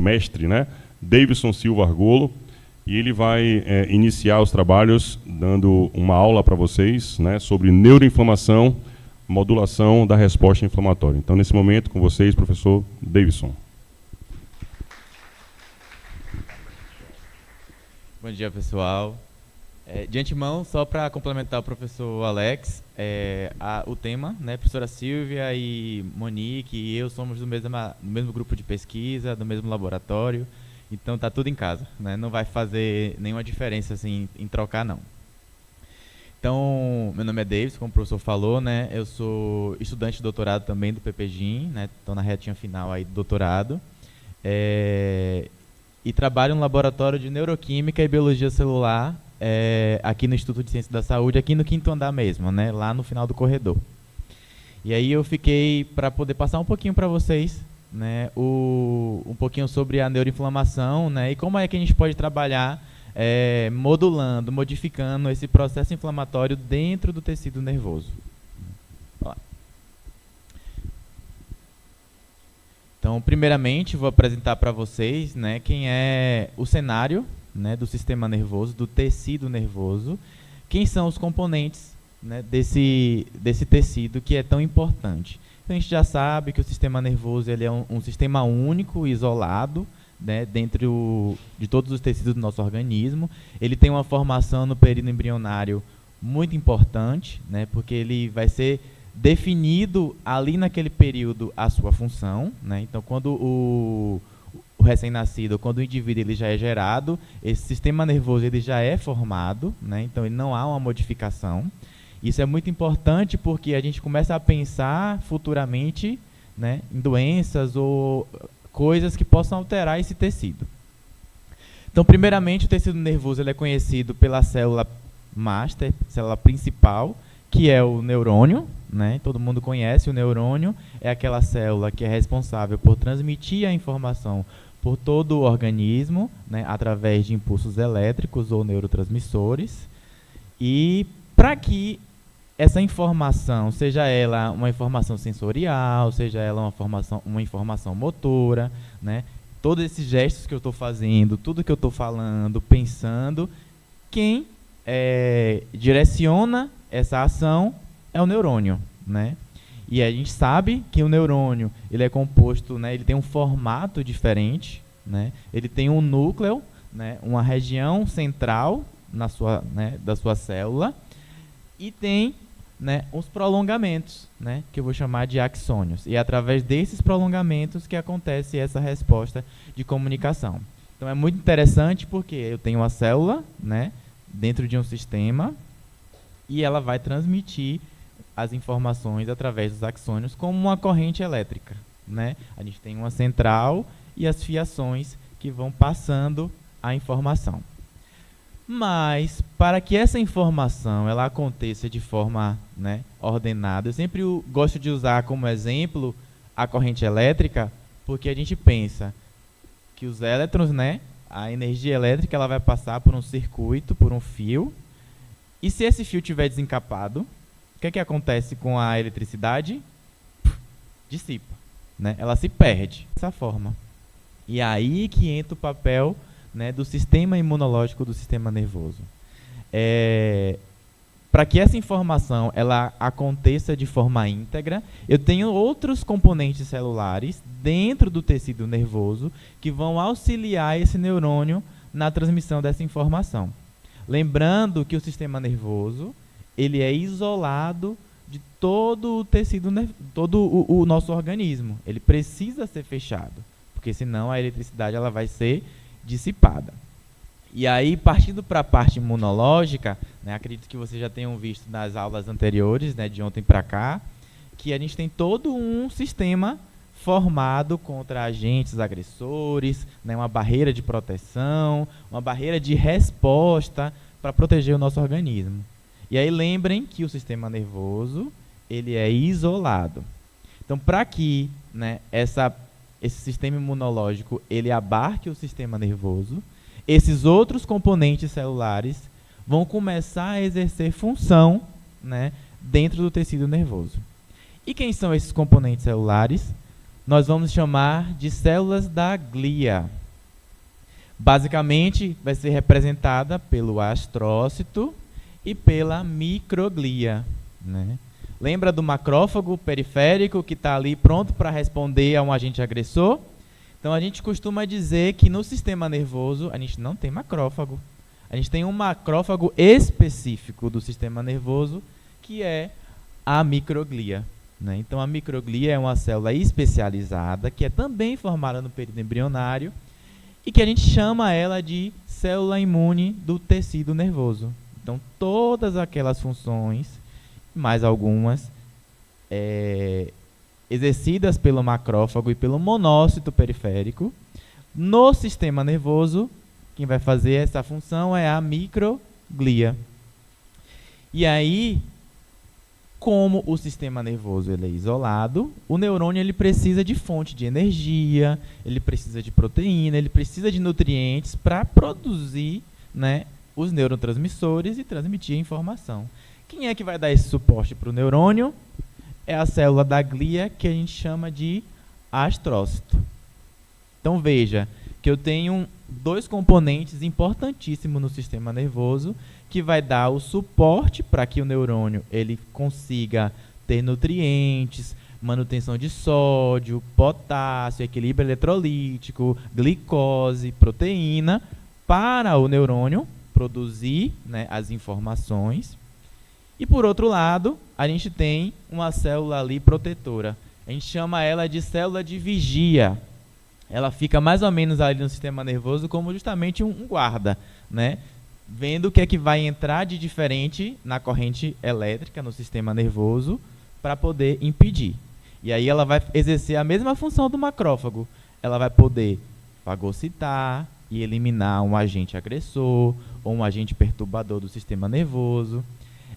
mestre, né, Davidson Silva Argolo, e ele vai iniciar os trabalhos dando uma aula para vocês, né, sobre neuroinflamação, modulação da resposta inflamatória. Então, nesse momento, com vocês, professor Davidson. Bom dia, pessoal. De antemão, só para complementar o professor Alex, o tema, né, professora Silvia e Monique e eu somos do mesmo grupo de pesquisa, do mesmo laboratório, então tá tudo em casa, né, não vai fazer nenhuma diferença assim, em trocar, não. Então, meu nome é Davis, como o professor falou, né, eu sou estudante de doutorado também do PPGIM, né, estou na retinha final aí do doutorado, e trabalho no laboratório de neuroquímica e biologia celular, aqui no Instituto de Ciência da Saúde, aqui no 5º andar mesmo, né, lá no final do corredor. E aí eu fiquei para poder passar um pouquinho para vocês, né, um pouquinho sobre a neuroinflamação, né, e como é que a gente pode trabalhar modulando, modificando esse processo inflamatório dentro do tecido nervoso. Então, primeiramente, vou apresentar para vocês, né, quem é o cenário, né, do sistema nervoso, do tecido nervoso, quem são os componentes, né, desse tecido que é tão importante. Então, a gente já sabe que o sistema nervoso ele é um sistema único, isolado, né, dentro de todos os tecidos do nosso organismo. Ele tem uma formação no período embrionário muito importante, né, porque ele vai ser definido ali naquele período a sua função, né? Então, quando o recém-nascido, quando o indivíduo ele já é gerado, esse sistema nervoso ele já é formado, né? Então ele não há uma modificação. Isso é muito importante porque a gente começa a pensar futuramente, né, em doenças ou coisas que possam alterar esse tecido. Então, primeiramente, o tecido nervoso ele é conhecido pela célula master, célula principal, que é o neurônio, né? Todo mundo conhece o neurônio, é aquela célula que é responsável por transmitir a informação por todo o organismo, né, através de impulsos elétricos ou neurotransmissores. E para que essa informação, seja ela uma informação sensorial, seja ela uma informação motora, né, todos esses gestos que eu estou fazendo, tudo que eu estou falando, pensando, quem direciona essa ação é o neurônio, né? E a gente sabe que o neurônio ele é composto, né, ele tem um formato diferente, né? Ele tem um núcleo, né, uma região central da sua célula e tem, né, os prolongamentos, né, que eu vou chamar de axônios. E é através desses prolongamentos que acontece essa resposta de comunicação. Então é muito interessante porque eu tenho uma célula, né, dentro de um sistema e ela vai transmitir as informações através dos axônios como uma corrente elétrica, né? A gente tem uma central e as fiações que vão passando a informação. Mas, para que essa informação ela aconteça de forma, né, ordenada, eu sempre gosto de usar como exemplo a corrente elétrica, porque a gente pensa que os elétrons, né, a energia elétrica ela vai passar por um circuito, por um fio, e se esse fio estiver desencapado, o que acontece com a eletricidade? Dissipa, né? Ela se perde dessa forma. E aí que entra o papel, né, do sistema imunológico do sistema nervoso. Para que essa informação ela aconteça de forma íntegra, eu tenho outros componentes celulares dentro do tecido nervoso que vão auxiliar esse neurônio na transmissão dessa informação. Lembrando que o sistema nervoso ele é isolado de todo o tecido, todo o nosso organismo. Ele precisa ser fechado, porque senão a eletricidade ela vai ser dissipada. E aí, partindo para a parte imunológica, né, acredito que vocês já tenham visto nas aulas anteriores, né, de ontem para cá, que a gente tem todo um sistema formado contra agentes agressores, né, uma barreira de proteção, uma barreira de resposta para proteger o nosso organismo. E aí lembrem que o sistema nervoso ele é isolado. Então, para que, né, esse sistema imunológico ele abarque o sistema nervoso, esses outros componentes celulares vão começar a exercer função, né, dentro do tecido nervoso. E quem são esses componentes celulares? nós vamos chamar de células da glia. Basicamente, vai ser representada pelo astrócito e pela microglia, né? Lembra do macrófago periférico que está ali pronto para responder a um agente agressor? Então, a gente costuma dizer que no sistema nervoso a gente não tem macrófago. A gente tem um macrófago específico do sistema nervoso, que é a microglia, né? Então, a microglia é uma célula especializada, que é também formada no período embrionário, e que a gente chama ela de célula imune do tecido nervoso. Então, todas aquelas funções, mais algumas, exercidas pelo macrófago e pelo monócito periférico, no sistema nervoso, quem vai fazer essa função é a microglia. E aí, como o sistema nervoso ele é isolado, o neurônio ele precisa de fonte de energia, ele precisa de proteína, ele precisa de nutrientes para produzir, né, os neurotransmissores e transmitir a informação. Quem é que vai dar esse suporte para o neurônio? É a célula da glia, que a gente chama de astrócito. Então veja que eu tenho dois componentes importantíssimos no sistema nervoso que vai dar o suporte para que o neurônio ele consiga ter nutrientes, manutenção de sódio, potássio, equilíbrio eletrolítico, glicose, proteína, para o neurônio produzir, né, as informações. E por outro lado, a gente tem uma célula ali protetora. A gente chama ela de célula de vigia. Ela fica mais ou menos ali no sistema nervoso como justamente um guarda, né? Vendo o que é que vai entrar de diferente na corrente elétrica no sistema nervoso para poder impedir. E aí ela vai exercer a mesma função do macrófago. Ela vai poder fagocitar e eliminar um agente agressor ou um agente perturbador do sistema nervoso.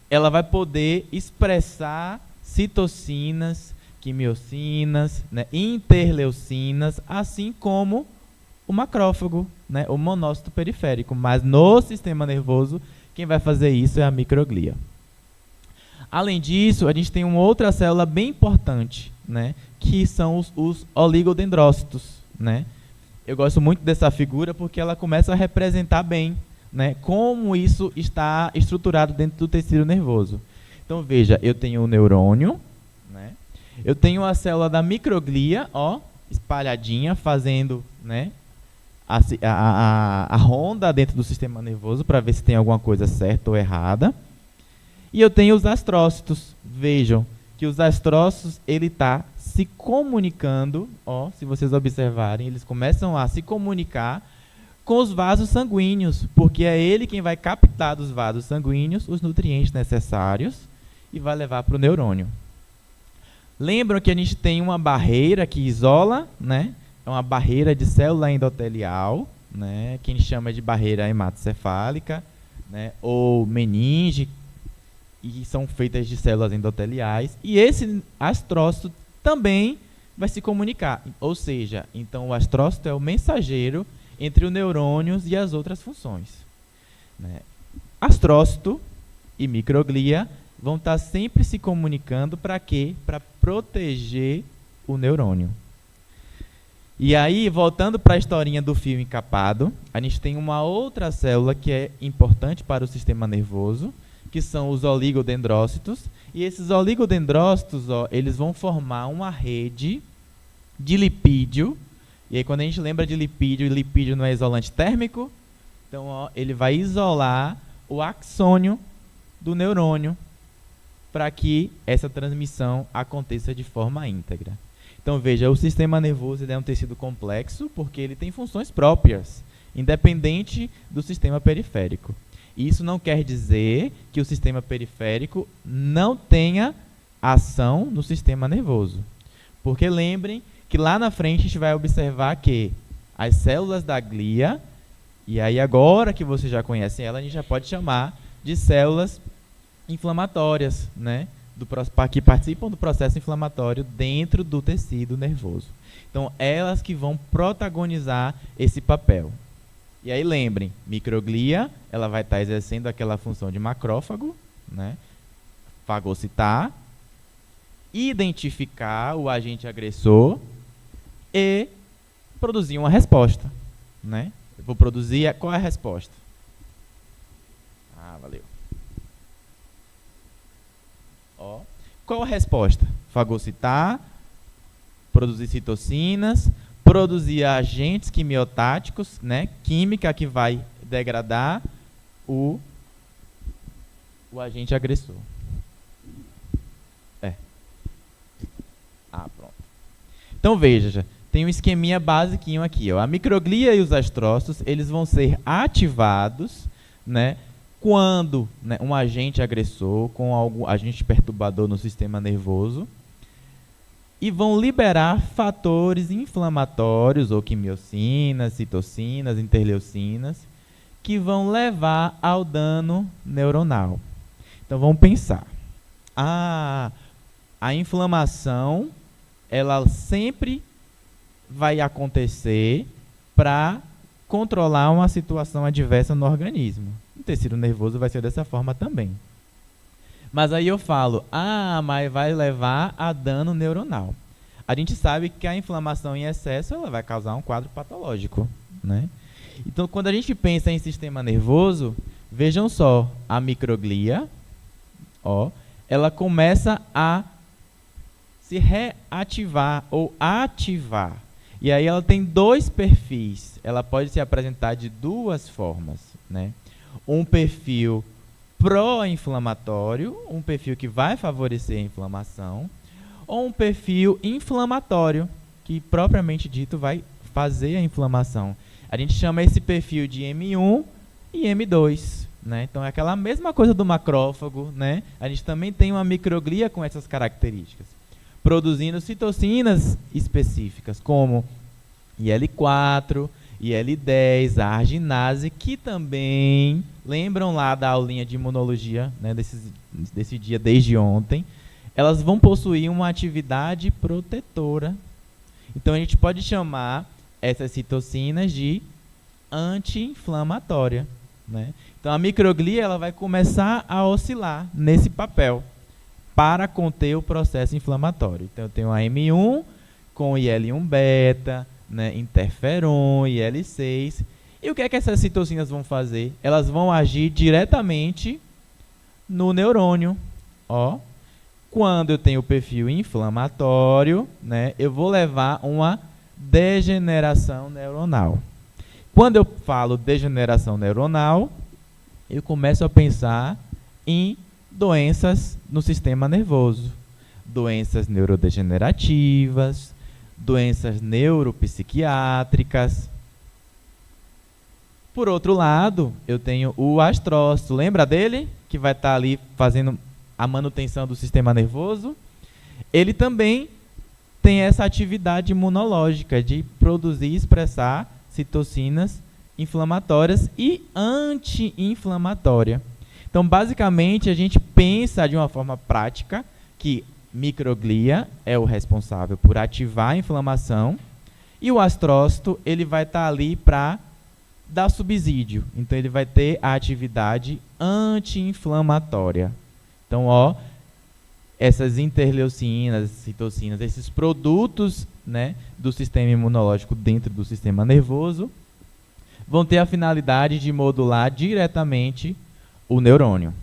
Ela vai poder expressar citocinas, quimiocinas, né, interleucinas, assim como o macrófago, né, o monócito periférico. Mas no sistema nervoso, quem vai fazer isso é a microglia. Além disso, a gente tem uma outra célula bem importante, né, que são os oligodendrócitos, né? Eu gosto muito dessa figura porque ela começa a representar bem, né, como isso está estruturado dentro do tecido nervoso. Então veja, eu tenho o neurônio, né? Eu tenho a célula da microglia, ó, espalhadinha, fazendo, né, a ronda dentro do sistema nervoso para ver se tem alguma coisa certa ou errada. E eu tenho os astrócitos. Vejam que os astrócitos ele está se comunicando, ó, se vocês observarem, eles começam a se comunicar com os vasos sanguíneos, porque é ele quem vai captar dos vasos sanguíneos os nutrientes necessários e vai levar para o neurônio. Lembram que a gente tem uma barreira que isola, né? É uma barreira de célula endotelial, né, que a gente chama de barreira hematocefálica, né, ou meninge, e são feitas de células endoteliais. E esse astrócito também vai se comunicar. Ou seja, então o astrócito é o mensageiro entre os neurônios e as outras funções, né? Astrócito e microglia vão estar sempre se comunicando para quê? Para proteger o neurônio. E aí, voltando para a historinha do fio encapado, a gente tem uma outra célula que é importante para o sistema nervoso, que são os oligodendrócitos. E esses oligodendrócitos, ó, eles vão formar uma rede de lipídio. E aí, quando a gente lembra de lipídio não é isolante térmico, então ó, ele vai isolar o axônio do neurônio para que essa transmissão aconteça de forma íntegra. Então veja, o sistema nervoso ele é um tecido complexo porque ele tem funções próprias, independente do sistema periférico. Isso não quer dizer que o sistema periférico não tenha ação no sistema nervoso. Porque lembrem que lá na frente a gente vai observar que as células da glia, e aí agora que vocês já conhecem ela, a gente já pode chamar de células inflamatórias, né? Que participam do processo inflamatório dentro do tecido nervoso. Então, elas que vão protagonizar esse papel. E aí, lembrem, microglia, ela vai estar exercendo aquela função de macrófago, né? Fagocitar, identificar o agente agressor e produzir uma resposta, né? Eu vou produzir, qual é a resposta? Valeu. Ó, qual a resposta? Fagocitar, produzir citocinas, produzir agentes quimiotáticos, né? Química que vai degradar o agente agressor. Pronto. Então veja, tem um esqueminha basiquinho aqui, ó. A microglia e os astrócitos, eles vão ser ativados, né, quando, né, um agente agressor com algum agente perturbador no sistema nervoso, e vão liberar fatores inflamatórios, ou quimiocinas, citocinas, interleucinas, que vão levar ao dano neuronal. Então vamos pensar. A inflamação, ela sempre vai acontecer para controlar uma situação adversa no organismo. O tecido nervoso vai ser dessa forma também. Mas aí eu falo, mas vai levar a dano neuronal. A gente sabe que a inflamação em excesso ela vai causar um quadro patológico, né? Então, quando a gente pensa em sistema nervoso, vejam só, a microglia, ó, ela começa a se reativar ou ativar. E aí ela tem dois perfis. Ela pode se apresentar de duas formas, né? Um perfil pró-inflamatório, um perfil que vai favorecer a inflamação, ou um perfil inflamatório, que propriamente dito vai fazer a inflamação. A gente chama esse perfil de M1 e M2, né? Então é aquela mesma coisa do macrófago, né? A gente também tem uma microglia com essas características, produzindo citocinas específicas, como IL-4, IL-10, a arginase, que também, lembram lá da aulinha de imunologia, né, desse dia desde ontem, elas vão possuir uma atividade protetora. Então a gente pode chamar essas citocinas de anti-inflamatória, né? Então a microglia ela vai começar a oscilar nesse papel para conter o processo inflamatório. Então eu tenho a M1 com IL-1 beta, né, interferon, IL-6. E o que é que essas citocinas vão fazer? Elas vão agir diretamente no neurônio. Ó, quando eu tenho o perfil inflamatório, né, eu vou levar uma degeneração neuronal. Quando eu falo degeneração neuronal, eu começo a pensar em doenças no sistema nervoso, doenças neurodegenerativas, doenças neuropsiquiátricas. Por outro lado, eu tenho o astrócito, lembra dele? Que vai estar ali fazendo a manutenção do sistema nervoso. Ele também tem essa atividade imunológica de produzir e expressar citocinas inflamatórias e anti-inflamatória. Então, basicamente, a gente pensa de uma forma prática que microglia é o responsável por ativar a inflamação e o astrócito ele vai estar ali para dar subsídio. Então, ele vai ter a atividade anti-inflamatória. Então, ó, essas interleucinas, citocinas, esses produtos, né, do sistema imunológico dentro do sistema nervoso vão ter a finalidade de modular diretamente o neurônio.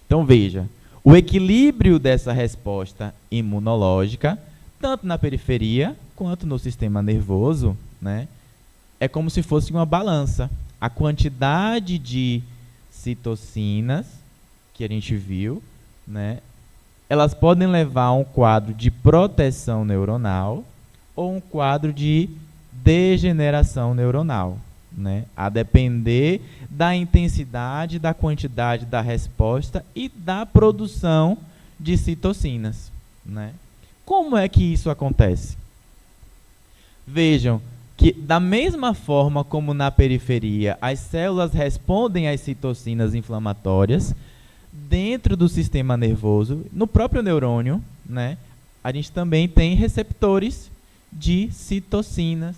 Então veja, o equilíbrio dessa resposta imunológica, tanto na periferia quanto no sistema nervoso, né, é como se fosse uma balança. A quantidade de citocinas que a gente viu, né, elas podem levar a um quadro de proteção neuronal ou um quadro de degeneração neuronal, né, a depender da intensidade, da quantidade da resposta e da produção de citocinas, né? Como é que isso acontece? Vejam que da mesma forma como na periferia as células respondem às citocinas inflamatórias, dentro do sistema nervoso, no próprio neurônio, né, a gente também tem receptores de citocinas,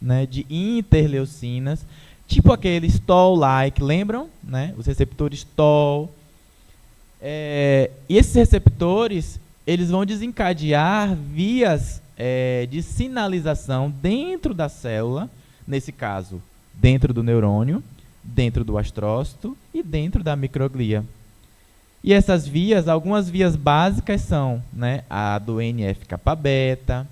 né, de interleucinas, tipo aqueles Toll-like, lembram? Né? Os receptores Toll. E esses receptores, eles vão desencadear vias de sinalização dentro da célula, nesse caso, dentro do neurônio, dentro do astrócito e dentro da microglia. E essas vias, algumas vias básicas são, né, a do NF-kappa-beta,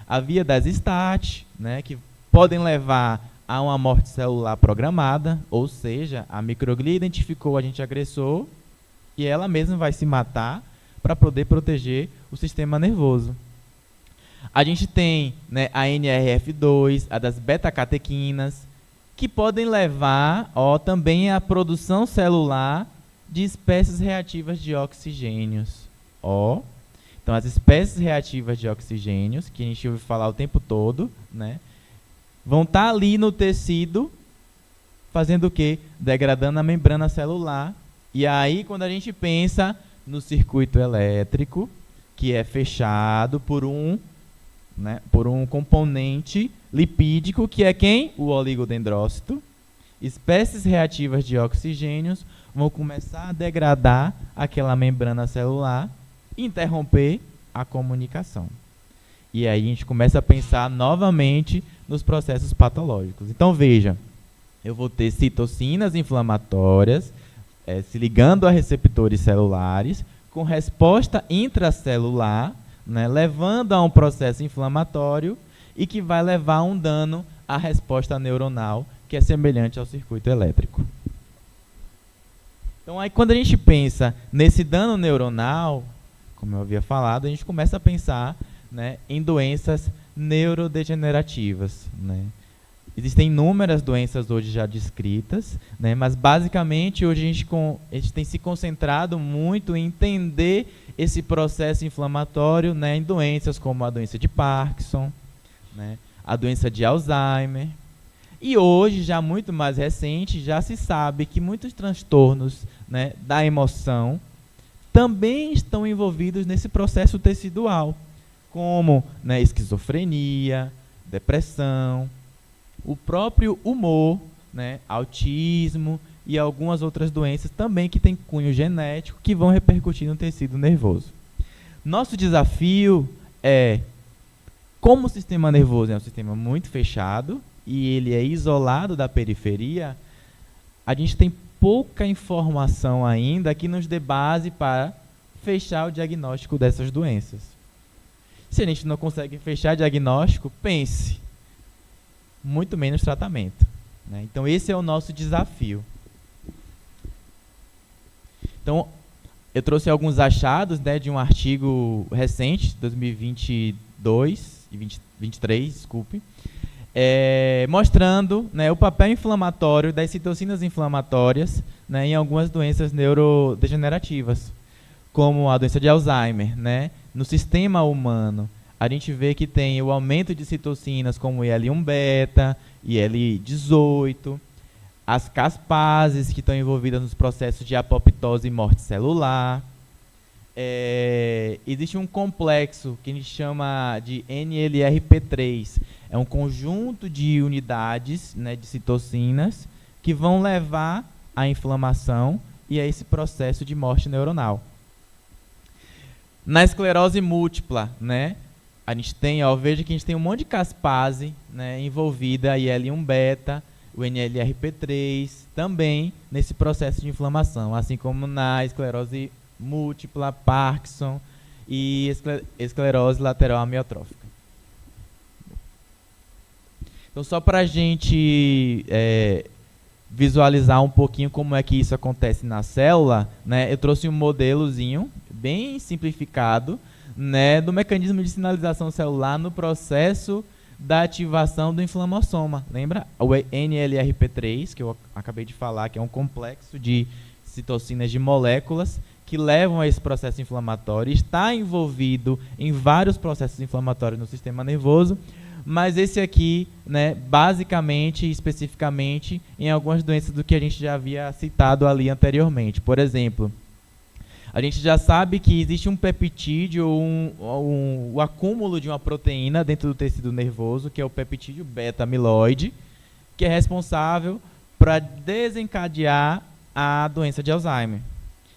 a via das STAT, né, que podem levar a uma morte celular programada, ou seja, a microglia identificou o agente agressor e ela mesma vai se matar para poder proteger o sistema nervoso. A gente tem, né, a NRF2, a das beta-catequinas, que podem levar também à produção celular de espécies reativas de oxigênios. Então, as espécies reativas de oxigênios, que a gente ouve falar o tempo todo, né, vão estar ali no tecido, fazendo o quê? Degradando a membrana celular. E aí, quando a gente pensa no circuito elétrico, que é fechado por um componente lipídico, que é quem? O oligodendrócito. Espécies reativas de oxigênios vão começar a degradar aquela membrana celular e interromper a comunicação. E aí a gente começa a pensar novamente nos processos patológicos. Então veja, eu vou ter citocinas inflamatórias se ligando a receptores celulares com resposta intracelular, né, levando a um processo inflamatório e que vai levar a um dano à resposta neuronal, que é semelhante ao circuito elétrico. Então, aí, quando a gente pensa nesse dano neuronal, como eu havia falado, a gente começa a pensar, né, em doenças neurodegenerativas, né. Existem inúmeras doenças hoje já descritas, né, mas basicamente hoje a gente tem se concentrado muito em entender esse processo inflamatório, né, em doenças como a doença de Parkinson, né, a doença de Alzheimer. E hoje, já muito mais recente, já se sabe que muitos transtornos, né, da emoção também estão envolvidos nesse processo tecidual, como, né, esquizofrenia, depressão, o próprio humor, né, autismo e algumas outras doenças também que têm cunho genético que vão repercutir no tecido nervoso. Nosso desafio é, como o sistema nervoso é um sistema muito fechado e ele é isolado da periferia, a gente tem pouca informação ainda que nos dê base para fechar o diagnóstico dessas doenças. Se a gente não consegue fechar diagnóstico, pense, muito menos tratamento, né? Então, esse é o nosso desafio. Então, eu trouxe alguns achados, né, de um artigo recente, 2022 e 2023, desculpe, mostrando, né, o papel inflamatório das citocinas inflamatórias, né, em algumas doenças neurodegenerativas, como a doença de Alzheimer, né, no sistema humano. A gente vê que tem o aumento de citocinas como IL-1-beta, IL-18, as caspases que estão envolvidas nos processos de apoptose e morte celular. Existe um complexo que a gente chama de NLRP3. É um conjunto de unidades, né, de citocinas que vão levar à inflamação e a esse processo de morte neuronal. Na esclerose múltipla, né, a gente tem, veja que a gente tem um monte de caspase, né, envolvida, IL-1-beta, o NLRP3, também nesse processo de inflamação, assim como na esclerose múltipla, Parkinson e esclerose lateral amiotrófica. Então, só para a gente visualizar um pouquinho como é que isso acontece na célula, né, eu trouxe um modelozinho bem simplificado, né, do mecanismo de sinalização celular no processo da ativação do inflamassoma. Lembra? O NLRP3, que eu acabei de falar, que é um complexo de citocinas de moléculas que levam a esse processo inflamatório, está envolvido em vários processos inflamatórios no sistema nervoso, mas esse aqui, né, basicamente, especificamente, em algumas doenças do que a gente já havia citado ali anteriormente. Por exemplo, a gente já sabe que existe um peptídeo, o acúmulo de uma proteína dentro do tecido nervoso, que é o peptídeo beta-amiloide, que é responsável para desencadear a doença de Alzheimer.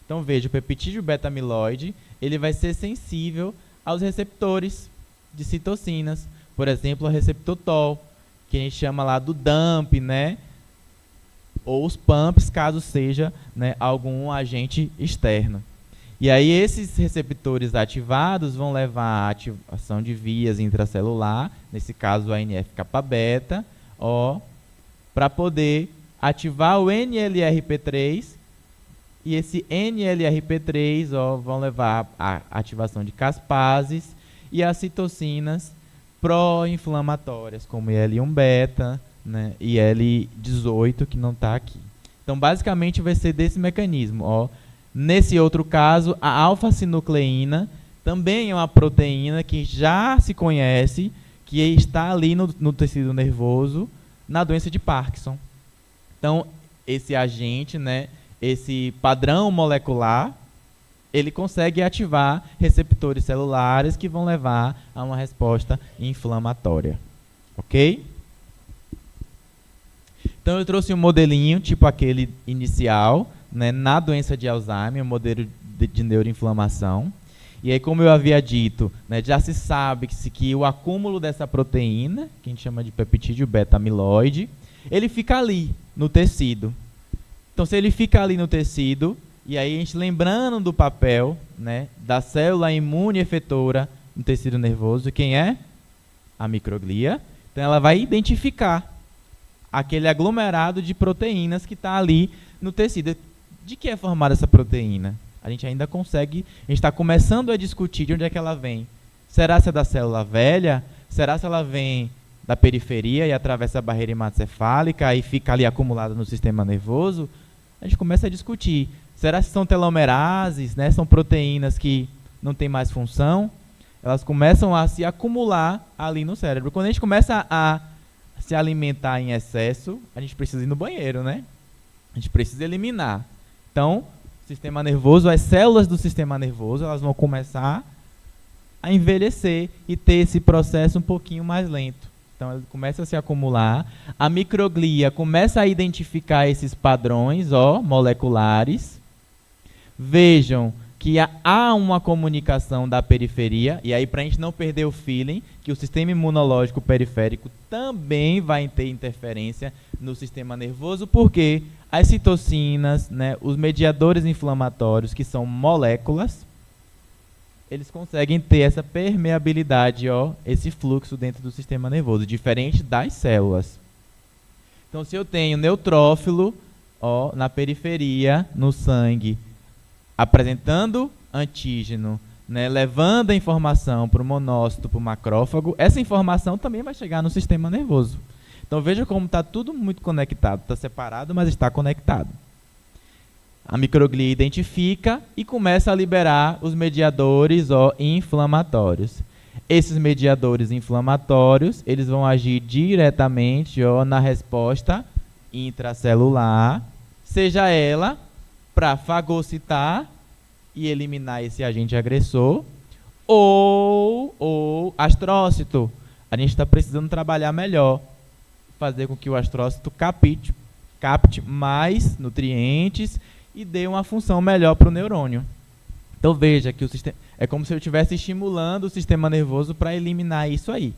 Então, veja, o peptídeo beta-amiloide, ele vai ser sensível aos receptores de citocinas, por exemplo, o receptor TOL, que a gente chama lá do DAMP, né? Ou os PAMPs, caso seja, né, algum agente externo. E aí esses receptores ativados vão levar à ativação de vias intracelular, nesse caso a NF-kappa-beta, para poder ativar o NLRP3, e esse NLRP3 vão levar à ativação de caspases e as citocinas pró-inflamatórias, como IL-1-beta, né, e IL-18, que não está aqui. Então, basicamente, vai ser desse mecanismo. Nesse outro caso, a alfa-sinucleína também é uma proteína que já se conhece, que está ali no tecido nervoso, na doença de Parkinson. Então, esse agente, né, esse padrão molecular, ele consegue ativar receptores celulares que vão levar a uma resposta inflamatória. Ok? Então, eu trouxe um modelinho, tipo aquele inicial, né, na doença de Alzheimer, um modelo de neuroinflamação. E aí, como eu havia dito, né, já se sabe que o acúmulo dessa proteína, que a gente chama de peptídeo beta-amiloide, ele fica ali, no tecido. Então, se ele fica ali no tecido, e aí a gente lembrando do papel, né, da célula imune efetora no tecido nervoso, quem é? A microglia. Então, ela vai identificar aquele aglomerado de proteínas que está ali no tecido. De que é formada essa proteína? A gente ainda consegue, a gente está começando a discutir de onde é que ela vem. Será se é da célula velha? Será se ela vem da periferia e atravessa a barreira hematocefálica e fica ali acumulada no sistema nervoso? A gente começa a discutir. Será que são telomerases, né? São proteínas que não têm mais função? Elas começam a se acumular ali no cérebro. Quando a gente começa a se alimentar em excesso, a gente precisa ir no banheiro, né? A gente precisa eliminar. Então, o sistema nervoso, as células do sistema nervoso, elas vão começar a envelhecer e ter esse processo um pouquinho mais lento. Então, ele começa a se acumular. A microglia começa a identificar esses padrões moleculares. Vejam que há uma comunicação da periferia, e aí para a gente não perder o feeling, que o sistema imunológico periférico também vai ter interferência no sistema nervoso, porque as citocinas, né, os mediadores inflamatórios, que são moléculas, eles conseguem ter essa permeabilidade, esse fluxo dentro do sistema nervoso, diferente das células. Então, se eu tenho neutrófilo na periferia, no sangue, apresentando antígeno, né, levando a informação para o monócito, para o macrófago, essa informação também vai chegar no sistema nervoso. Então veja como está tudo muito conectado. Está separado, mas está conectado. A microglia identifica e começa a liberar os mediadores inflamatórios. Esses mediadores inflamatórios, eles vão agir diretamente na resposta intracelular, seja ela para fagocitar e eliminar esse agente agressor, ou astrócito. A gente está precisando trabalhar melhor, fazer com que o astrócito capte mais nutrientes e dê uma função melhor para o neurônio. Então veja que o sistema é como se eu estivesse estimulando o sistema nervoso para eliminar isso aí,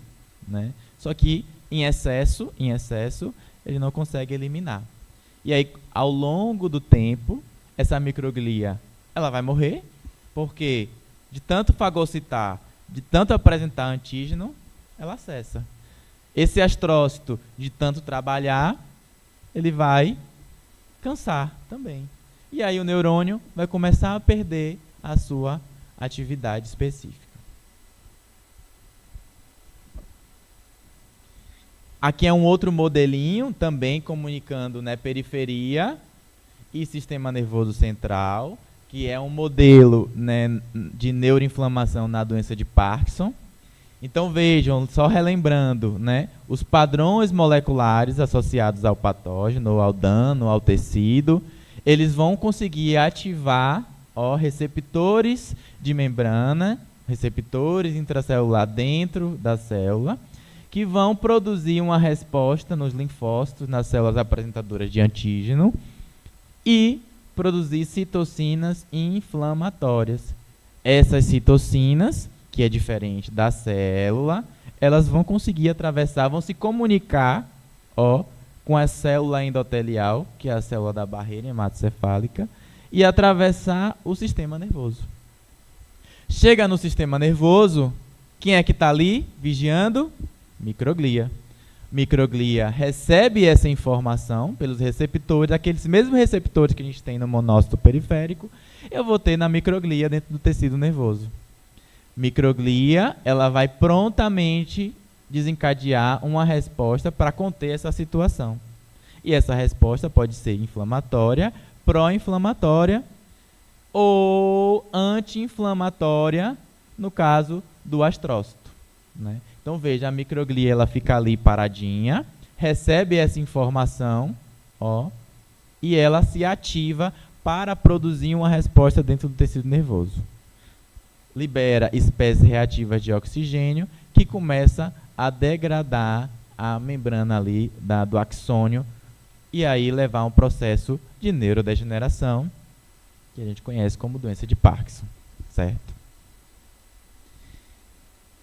né? Só que em excesso, ele não consegue eliminar. E aí, ao longo do tempo, essa microglia, ela vai morrer, porque de tanto fagocitar, de tanto apresentar antígeno, ela cessa. Esse astrócito, de tanto trabalhar, ele vai cansar também. E aí o neurônio vai começar a perder a sua atividade específica. Aqui é um outro modelinho, também comunicando, né, periferia e sistema nervoso central, que é um modelo, né, de neuroinflamação na doença de Parkinson. Então vejam, só relembrando, né, os padrões moleculares associados ao patógeno, ao dano, ao tecido, eles vão conseguir ativar receptores de membrana, receptores intracelular dentro da célula, que vão produzir uma resposta nos linfócitos, nas células apresentadoras de antígeno, e produzir citocinas inflamatórias. Essas citocinas, que é diferente da célula, elas vão conseguir atravessar, vão se comunicar, ó, com a célula endotelial, que é a célula da barreira hematocefálica, e atravessar o sistema nervoso. Chega no sistema nervoso, quem é que está ali vigiando? Microglia. Microglia recebe essa informação pelos receptores, aqueles mesmos receptores que a gente tem no monócito periférico, eu vou ter na microglia dentro do tecido nervoso. Microglia, ela vai prontamente desencadear uma resposta para conter essa situação. E essa resposta pode ser inflamatória, pró-inflamatória ou anti-inflamatória, no caso do astrócito, né? Então veja, a microglia ela fica ali paradinha, recebe essa informação, ó, e ela se ativa para produzir uma resposta dentro do tecido nervoso. Libera espécies reativas de oxigênio que começa a degradar a membrana ali do axônio e aí levar a um processo de neurodegeneração que a gente conhece como doença de Parkinson, certo?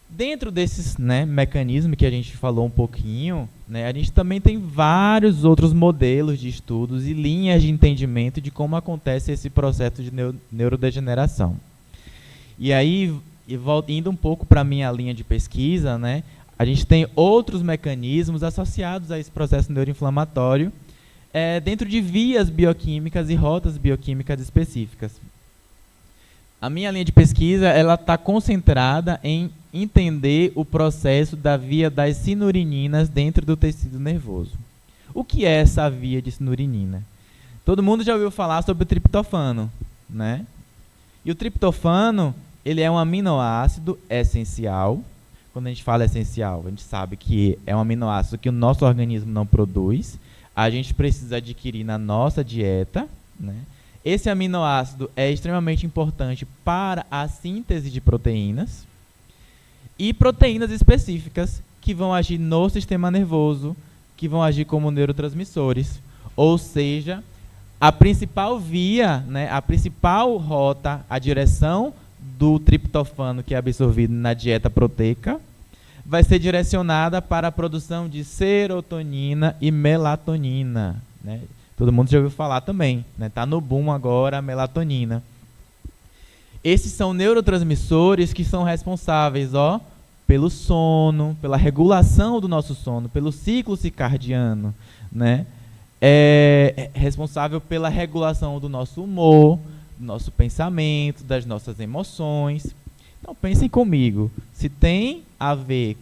Dentro desses, né, mecanismos que a gente falou um pouquinho, né, a gente também tem vários outros modelos de estudos e linhas de entendimento de como acontece esse processo de neurodegeneração. E aí, indo um pouco para a minha linha de pesquisa, né, a gente tem outros mecanismos associados a esse processo neuroinflamatório dentro de vias bioquímicas e rotas bioquímicas específicas. A minha linha de pesquisa ela está concentrada em entender o processo da via das sinurininas dentro do tecido nervoso. O que é essa via de sinurinina? Todo mundo já ouviu falar sobre o triptofano, né? E o triptofano, ele é um aminoácido essencial. Quando a gente fala essencial, a gente sabe que é um aminoácido que o nosso organismo não produz. A gente precisa adquirir na nossa dieta, né? Esse aminoácido é extremamente importante para a síntese de proteínas e proteínas específicas que vão agir no sistema nervoso, que vão agir como neurotransmissores. Ou seja, a principal via, né, a principal rota, a direção do triptofano que é absorvido na dieta proteica vai ser direcionada para a produção de serotonina e melatonina, né? Todo mundo já ouviu falar também, né? Tá no boom agora a melatonina. Esses são neurotransmissores que são responsáveis, ó, pelo sono, pela regulação do nosso sono, pelo ciclo circadiano, né? É responsável pela regulação do nosso humor, do nosso pensamento, das nossas emoções. Então pensem comigo, se tem a ver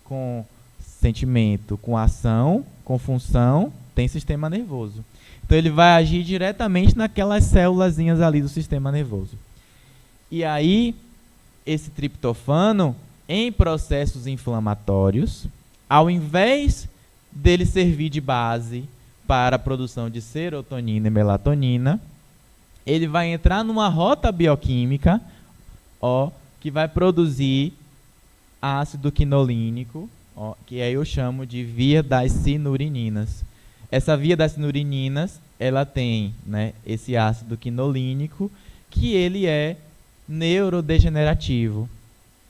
com sentimento, com ação, com função, tem sistema nervoso. Então ele vai agir diretamente naquelas célulazinhas ali do sistema nervoso. E aí, esse triptofano, em processos inflamatórios, ao invés dele servir de base para a produção de serotonina e melatonina, ele vai entrar numa rota bioquímica, ó, que vai produzir ácido quinolínico, ó, que aí eu chamo de via das sinurininas. Essa via das sinurininas, ela tem, né, esse ácido quinolínico, que ele é neurodegenerativo.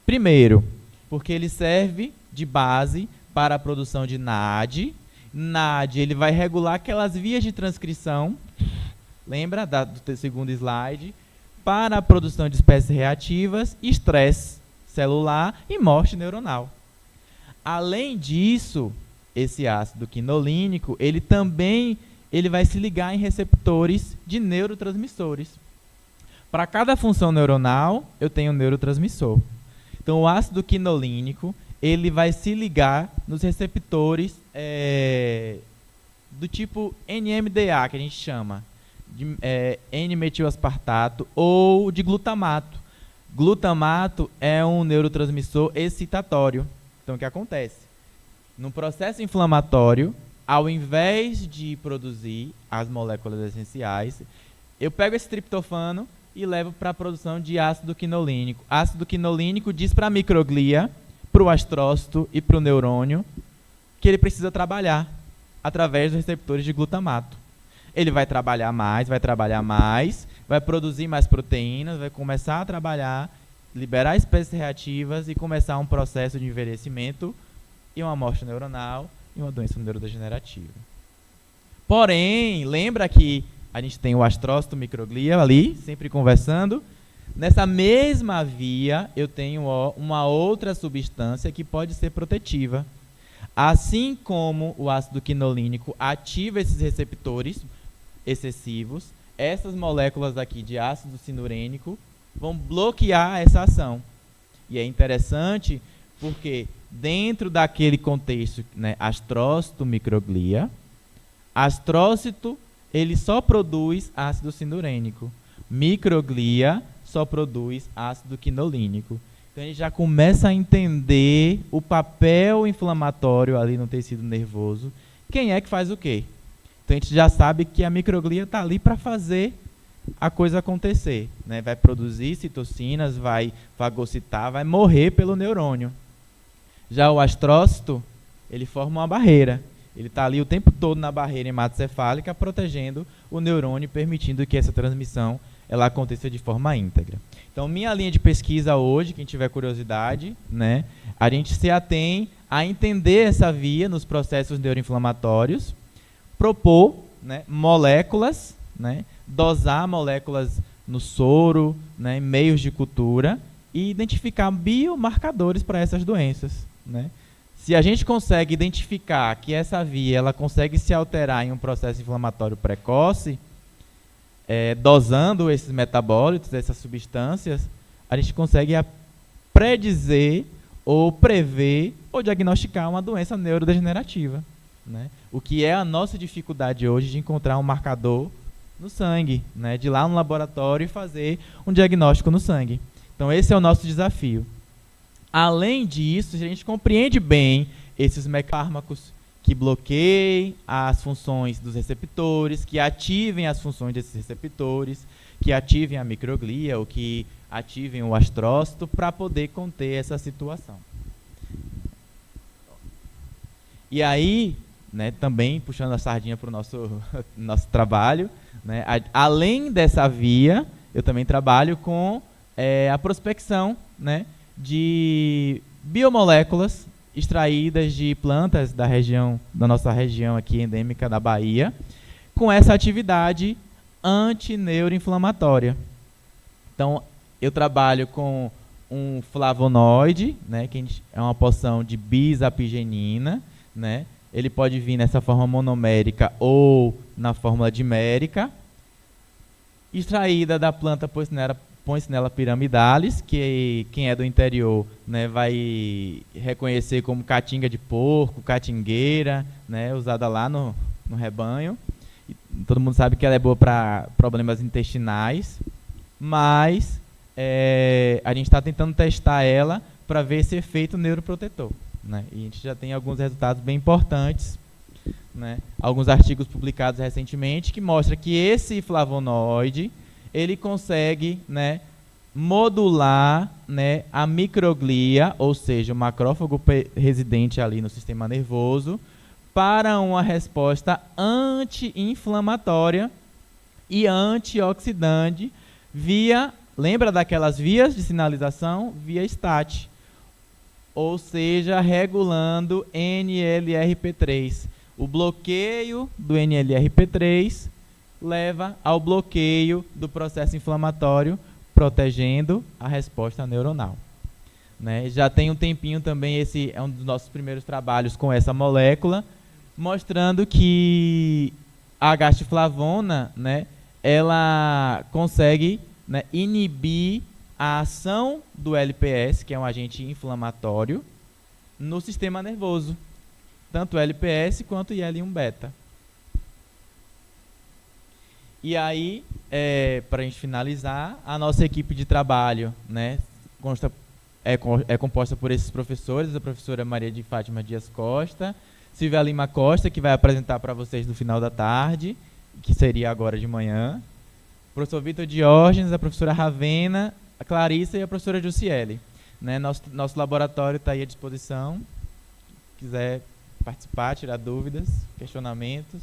Primeiro, porque ele serve de base para a produção de NAD. NAD, ele vai regular aquelas vias de transcrição, lembra do segundo slide, para a produção de espécies reativas, estresse celular e morte neuronal. Além disso, esse ácido quinolínico, ele vai se ligar em receptores de neurotransmissores. Para cada função neuronal, eu tenho um neurotransmissor. Então, o ácido quinolínico, ele vai se ligar nos receptores do tipo NMDA, que a gente chama, de N-metilaspartato ou de glutamato. Glutamato é um neurotransmissor excitatório. Então, o que acontece? No processo inflamatório, ao invés de produzir as moléculas essenciais, eu pego esse triptofano e levo para a produção de ácido quinolínico. Ácido quinolínico diz para a microglia, para o astrócito e para o neurônio que ele precisa trabalhar através dos receptores de glutamato. ele vai trabalhar mais, vai produzir mais proteínas, vai começar a trabalhar, liberar espécies reativas e começar um processo de envelhecimento e uma morte neuronal e uma doença neurodegenerativa. Porém, lembra que a gente tem o astrócito microglia ali, sempre conversando. Nessa mesma via, eu tenho uma outra substância que pode ser protetiva. Assim como o ácido quinolínico ativa esses receptores excessivos, essas moléculas aqui de ácido cinurênico vão bloquear essa ação. E é interessante porque dentro daquele contexto, né, astrócito microglia, astrócito ele só produz ácido cinurênico, microglia só produz ácido quinolínico. Então a gente já começa a entender o papel inflamatório ali no tecido nervoso. Quem é que faz o quê? Então a gente já sabe que a microglia está ali para fazer a coisa acontecer, né? Vai produzir citocinas, vai fagocitar, vai morrer pelo neurônio. Já o astrócito, ele forma uma barreira. Ele está ali o tempo todo na barreira hematocefálica, protegendo o neurônio, permitindo que essa transmissão ela aconteça de forma íntegra. Então, minha linha de pesquisa hoje, quem tiver curiosidade, né, a gente se atém a entender essa via nos processos neuroinflamatórios, propor, né, moléculas, né, dosar moléculas no soro, né, em meios de cultura e identificar biomarcadores para essas doenças, né. Se a gente consegue identificar que essa via ela consegue se alterar em um processo inflamatório precoce, dosando esses metabólitos, essas substâncias, a gente consegue predizer ou prever ou diagnosticar uma doença neurodegenerativa, né? O que é a nossa dificuldade hoje de encontrar um marcador no sangue, né? De ir lá no laboratório e fazer um diagnóstico no sangue. Então esse é o nosso desafio. Além disso, a gente compreende bem esses fármacos que bloqueiem as funções dos receptores, que ativem as funções desses receptores, que ativem a microglia ou que ativem o astrócito para poder conter essa situação. E aí, né, também puxando a sardinha para o nosso trabalho, né, além dessa via, eu também trabalho com a prospecção, né, de biomoléculas extraídas de plantas da nossa região aqui endêmica da Bahia, com essa atividade antineuroinflamatória. Então, eu trabalho com um flavonoide, né, que é uma porção de bisapigenina, né? Ele pode vir nessa forma monomérica ou na fórmula dimérica, extraída da planta Poinsettia piramidalis, que quem é do interior, né, vai reconhecer como caatinga de porco, caatingueira, né, usada lá no rebanho. E todo mundo sabe que ela é boa para problemas intestinais, mas a gente está tentando testar ela para ver esse efeito neuroprotetor, né? E a gente já tem alguns resultados bem importantes, né? Alguns artigos publicados recentemente que mostram que esse flavonoide ele consegue, né, modular, né, a microglia, ou seja, o macrófago residente ali no sistema nervoso, para uma resposta anti-inflamatória e antioxidante via, lembra daquelas vias de sinalização? Via STAT, ou seja, regulando NLRP3. O bloqueio do NLRP3 leva ao bloqueio do processo inflamatório, protegendo a resposta neuronal, né? Já tem um tempinho também, esse é um dos nossos primeiros trabalhos com essa molécula, mostrando que a gastiflavona, né, ela consegue, né, inibir a ação do LPS, que é um agente inflamatório, no sistema nervoso, tanto o LPS quanto o IL-1-beta. E aí, para a gente finalizar, a nossa equipe de trabalho, né, é composta por esses professores, a professora Maria de Fátima Dias Costa, Silvia Lima Costa, que vai apresentar para vocês no final da tarde, que seria agora de manhã, o professor Vitor Diógenes, a professora Ravena, a Clarissa e a professora Jussiele, né? Nosso laboratório está aí à disposição, quiser participar, tirar dúvidas, questionamentos.